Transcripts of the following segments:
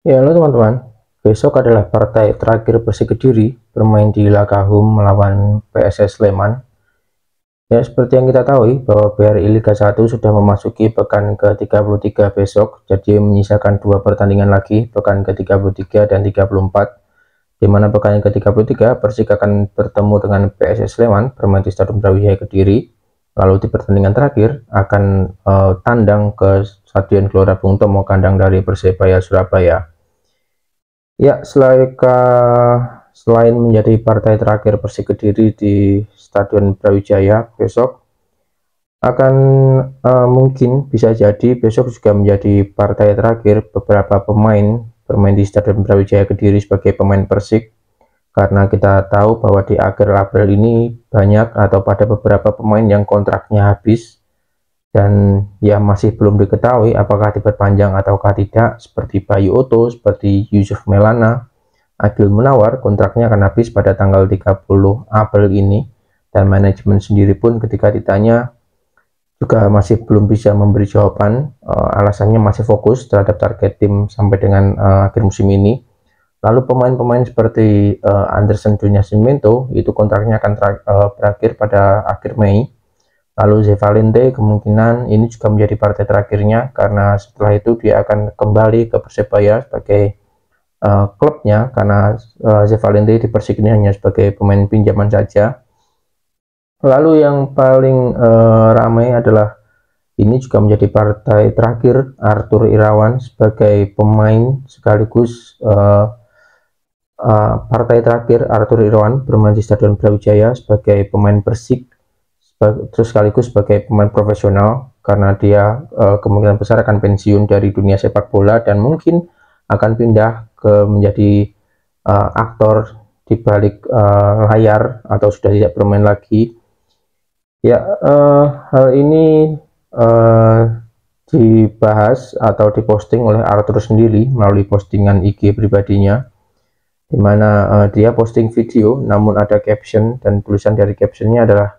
Ya, halo teman-teman. Besok adalah partai terakhir Persik Kediri bermain di laga home melawan PSS Sleman. Ya, seperti yang kita tahu bahwa BRI Liga 1 sudah memasuki pekan ke-33 besok, jadi menyisakan dua pertandingan lagi, pekan ke-33 dan 34, di mana pekan yang ke-33 Persik akan bertemu dengan PSS Sleman bermain di Stadion Brawijaya Kediri. Lalu di pertandingan terakhir akan tandang ke Stadion Gelora Bung Tomo, kandang dari Persebaya Surabaya. Ya, selain menjadi partai terakhir Persik Kediri di Stadion Brawijaya besok, akan mungkin bisa jadi besok juga menjadi partai terakhir beberapa pemain bermain di Stadion Brawijaya Kediri sebagai pemain Persik, karena kita tahu bahwa di akhir April ini banyak atau pada beberapa pemain yang kontraknya habis dan ya masih belum diketahui apakah diperpanjang ataukah tidak, seperti Bayu Oto, seperti Yusuf Melana, Agil Munawar. Kontraknya akan habis pada tanggal 30 April ini, dan manajemen sendiri pun ketika ditanya juga masih belum bisa memberi jawaban. Alasannya masih fokus terhadap target tim sampai dengan akhir musim ini. Lalu pemain-pemain seperti Anderson Dunia Simento itu kontraknya akan berakhir pada akhir Mei. Lalu Zevalente kemungkinan ini juga menjadi partai terakhirnya, karena setelah itu dia akan kembali ke Persebaya sebagai klubnya, karena Zevalente di Persik ini hanya sebagai pemain pinjaman saja. Lalu yang paling ramai adalah ini juga menjadi partai terakhir Arthur Irawan sebagai pemain sekaligus partai terakhir Arthur Irawan bermain di Stadion Brawijaya sebagai pemain Persik, terus sekaligus sebagai pemain profesional, karena dia kemungkinan besar akan pensiun dari dunia sepak bola dan mungkin akan pindah ke menjadi aktor di balik layar atau sudah tidak bermain lagi. Ya, hal ini uh, dibahas atau diposting oleh Arthur sendiri melalui postingan IG pribadinya, di mana dia posting video namun ada caption, dan tulisan dari captionnya adalah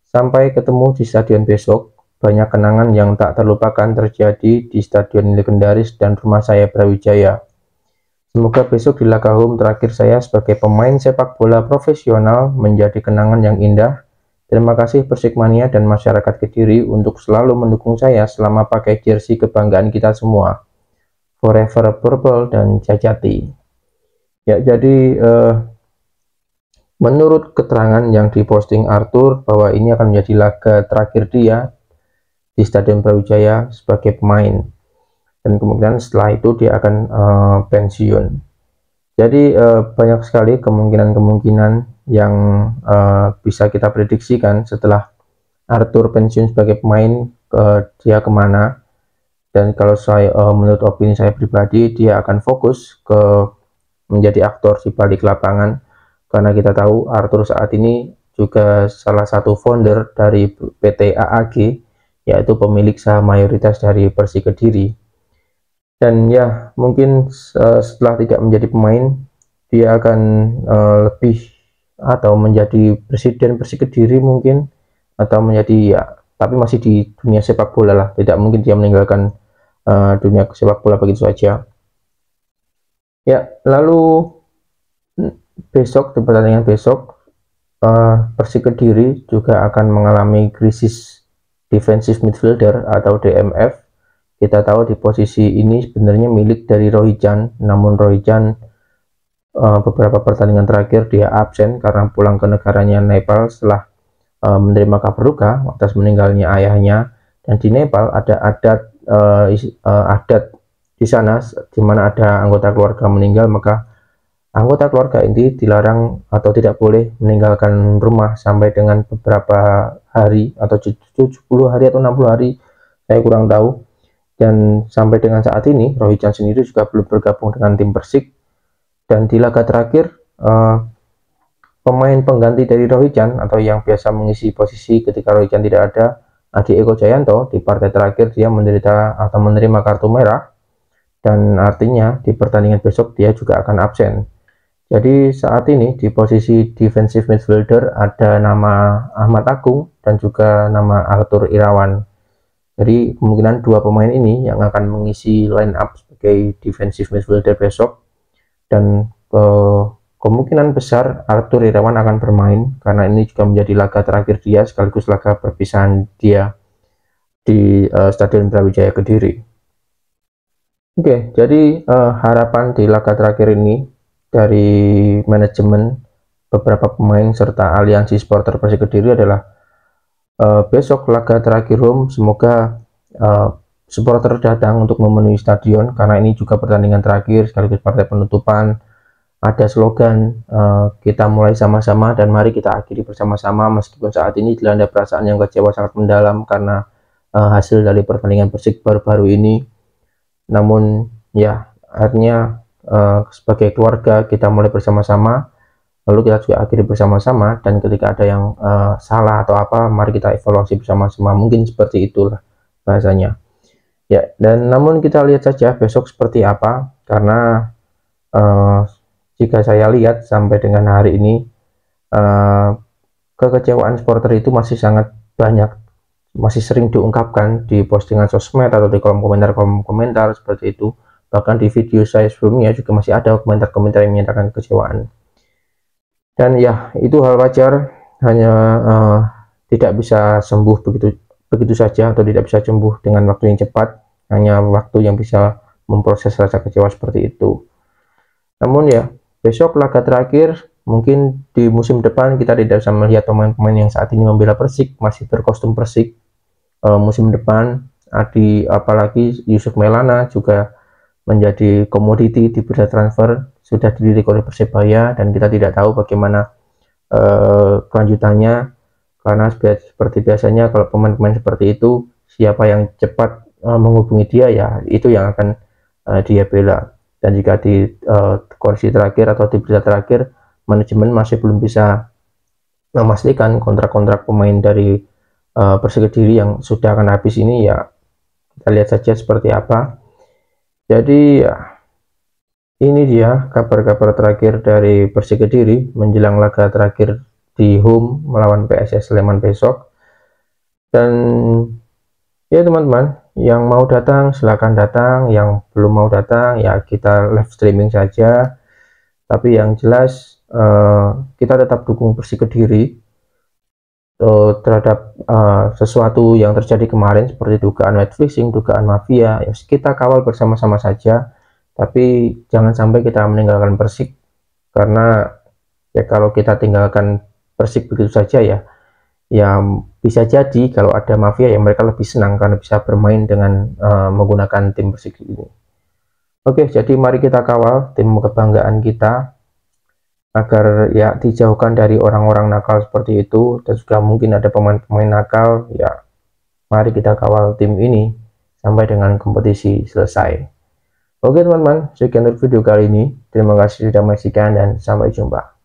"Sampai ketemu di stadion besok, banyak kenangan yang tak terlupakan terjadi di stadion legendaris dan rumah saya Brawijaya. Semoga besok di laga home terakhir saya sebagai pemain sepak bola profesional menjadi kenangan yang indah. Terima kasih Persikmania dan masyarakat Kediri untuk selalu mendukung saya selama pakai jersey kebanggaan kita semua. Forever Purple dan Jajati." Ya, jadi menurut keterangan yang diposting Arthur bahwa ini akan menjadi laga terakhir dia di Stadion Brawijaya sebagai pemain, dan kemudian setelah itu dia akan pensiun. Jadi banyak sekali kemungkinan-kemungkinan yang bisa kita prediksikan setelah Arthur pensiun sebagai pemain, dia kemana. Dan kalau saya menurut opini saya pribadi, dia akan fokus ke menjadi aktor di balik lapangan, karena kita tahu Arthur saat ini juga salah satu founder dari PT AAG, yaitu pemilik saham mayoritas dari Persik Kediri. Dan ya, mungkin setelah tidak menjadi pemain, dia akan lebih atau menjadi presiden Persik Kediri mungkin, atau menjadi, ya, tapi masih di dunia sepak bola lah. Tidak mungkin dia meninggalkan dunia sepak bola begitu saja. Ya, lalu besok, di pertandingan besok, Persik Kediri juga akan mengalami krisis defensive midfielder atau DMF. Kita tahu di posisi ini sebenarnya milik dari Rohijan, namun Rohijan beberapa pertandingan terakhir dia absen karena pulang ke negaranya Nepal setelah menerima kabar duka atas meninggalnya ayahnya. Dan di Nepal ada adat di sana, di mana ada anggota keluarga meninggal, maka anggota keluarga inti dilarang atau tidak boleh meninggalkan rumah sampai dengan beberapa hari, atau 70 hari atau 60 hari, saya kurang tahu. Dan sampai dengan saat ini Rohijan sendiri juga belum bergabung dengan tim Persik. Dan di laga terakhir pemain pengganti dari Rohijan atau yang biasa mengisi posisi ketika Rohijan tidak ada, Adi Eko Jayanto, di partai terakhir dia menderita atau menerima kartu merah, dan artinya di pertandingan besok dia juga akan absen. Jadi saat ini di posisi defensive midfielder ada nama Ahmad Agung dan juga nama Arthur Irawan. Jadi kemungkinan dua pemain ini yang akan mengisi line up sebagai defensive midfielder besok, dan kemungkinan besar Arthur Irawan akan bermain karena ini juga menjadi laga terakhir dia sekaligus laga perpisahan dia di Stadion Brawijaya Kediri. Oke, jadi harapan di laga terakhir ini dari manajemen, beberapa pemain serta aliansi supporter Persik Kediri adalah besok laga terakhir home, semoga supporter datang untuk memenuhi stadion karena ini juga pertandingan terakhir sekaligus partai penutupan. Ada slogan kita mulai sama-sama dan mari kita akhiri bersama-sama, meskipun saat ini dilanda perasaan yang kecewa sangat mendalam karena hasil dari pertandingan Persik baru-baru ini. Namun ya artinya sebagai keluarga kita mulai bersama-sama, lalu kita juga akhiri bersama-sama, dan ketika ada yang salah atau apa, mari kita evaluasi bersama-sama, mungkin seperti itulah bahasanya ya. Dan namun kita lihat saja besok seperti apa, karena jika saya lihat sampai dengan hari ini kekecewaan supporter itu masih sangat banyak, masih sering diungkapkan di postingan sosmed atau di kolom komentar seperti itu. Bahkan di video saya sebelumnya juga masih ada komentar-komentar yang menyatakan kekecewaan. Dan ya itu hal wajar, hanya tidak bisa sembuh begitu saja, atau tidak bisa sembuh dengan waktu yang cepat. Hanya waktu yang bisa memproses rasa kecewa seperti itu. Namun ya besok laga terakhir, mungkin di musim depan kita tidak bisa melihat pemain-pemain yang saat ini membela Persik masih berkostum Persik. Musim depan apalagi Yusuf Maulana juga menjadi komoditi di bursa transfer, sudah dilirik oleh Persebaya, dan kita tidak tahu bagaimana kelanjutannya, karena seperti biasanya kalau pemain-pemain seperti itu, siapa yang cepat menghubungi dia ya itu yang akan dia bela. Dan jika di kursi terakhir atau di berita terakhir, manajemen masih belum bisa memastikan kontrak-kontrak pemain dari Persik Kediri yang sudah akan habis ini, ya kita lihat saja seperti apa. Jadi ya ini dia kabar-kabar terakhir dari Persik Kediri menjelang laga terakhir di home melawan PSS Sleman besok. Dan ya teman-teman, yang mau datang silahkan datang, yang belum mau datang ya kita live streaming saja. Tapi yang jelas kita tetap dukung Persik Kediri terhadap sesuatu yang terjadi kemarin seperti dugaan match fixing, dugaan mafia, ya kita kawal bersama-sama saja. Tapi jangan sampai kita meninggalkan Persik, karena ya kalau kita tinggalkan Persik begitu saja ya bisa jadi kalau ada mafia yang mereka lebih senang karena bisa bermain dengan menggunakan tim Persik ini. Oke, jadi mari kita kawal tim kebanggaan kita agar ya dijauhkan dari orang-orang nakal seperti itu, dan juga mungkin ada pemain-pemain nakal. Ya mari kita kawal tim ini sampai dengan kompetisi selesai. Oke teman-teman, sekian untuk video kali ini. Terima kasih sudah menyaksikan dan sampai jumpa.